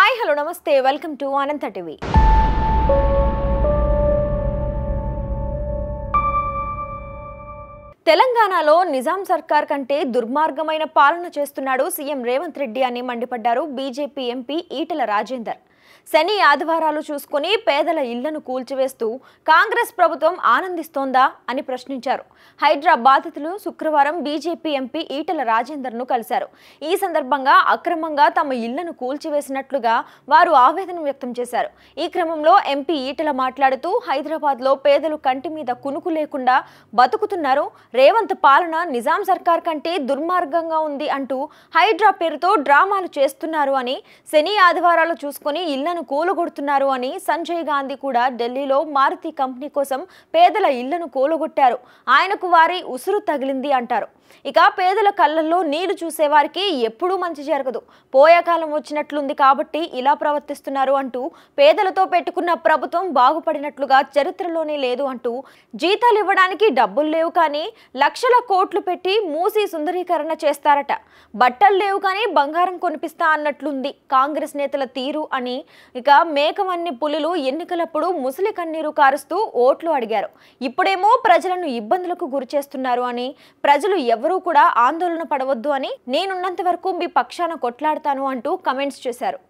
Hi hello నమస్తే welcome to Anantha TV. తెలంగాణలో నిజాం సర్కార్ కంటే దుర్మార్గమైన పాలన చేస్తున్నాడు సీఎం రేవంత్ రెడ్డి అని మండిపడ్డారు బీజేపీ ఎంపీ ఈటెల రాజేందర్. శని ఆదివారాలు చూసుకుని పేదల ఇళ్లను కూల్చివేస్తూ కాంగ్రెస్ ప్రభుత్వం ఆనందిస్తోందా అని ప్రశ్నించారు. హైదరాబాద్ బాధితులు శుక్రవారం బీజేపీ ఎంపీ ఈటెల రాజేందర్ను కలిశారు. ఈ సందర్భంగా అక్రమంగా తమ ఇళ్లను కూల్చివేసినట్లుగా వారు ఆవేదన వ్యక్తం చేశారు. ఈ క్రమంలో ఎంపీ ఈటెల మాట్లాడుతూ హైదరాబాద్లో పేదలు కంటి మీద కునుకు లేకుండా బతుకుతున్నారు, రేవంత్ పాలన నిజాం సర్కార్ కంటే దుర్మార్గంగా ఉంది అంటూ హైడ్రా పేరుతో డ్రామాలు చేస్తున్నారు అని, శని ఆదివారాలు చూసుకుని ఇళ్లను కూలగొడుతున్నారు అని, సంజయ్ గాంధీ కూడా ఢిల్లీలో మారుతి కంపెనీ కోసం పేదల ఇళ్లను కూలగొట్టారు, ఆయనకు వారి ఉసురు తగిలింది అంటారు. ఇక పేదల కళ్ళల్లో నీళ్లు చూసేవారికి ఎప్పుడూ మంచి జరగదు, పోయే కాలం వచ్చినట్లుంది కాబట్టి ఇలా ప్రవర్తిస్తున్నారు అంటూ, పేదలతో పెట్టుకున్న ప్రభుత్వం బాగుపడినట్లుగా చరిత్రలోనే లేదు అంటూ, జీతాలు ఇవ్వడానికి డబ్బులు లేవు కానీ లక్షల కోట్లు పెట్టి మూసి సుందరీకరణ చేస్తారట, బట్టలు లేవు కానీ బంగారం కొనిపిస్తా అన్నట్లుంది కాంగ్రెస్ నేతల తీరు అని, ఇక మేకవన్ని పులులు ఎన్నికలప్పుడు ముసలి కన్నీరు కారుస్తూ ఓట్లు అడిగారు, ఇప్పుడేమో ప్రజలను ఇబ్బందులకు గురి చేస్తున్నారు అని, ప్రజలు ఎవరూ కూడా ఆందోళన పడవద్దు అని, నేనున్నంత వరకు మీ పక్షాన కొట్లాడతాను అంటూ కమెంట్స్ చేశారు.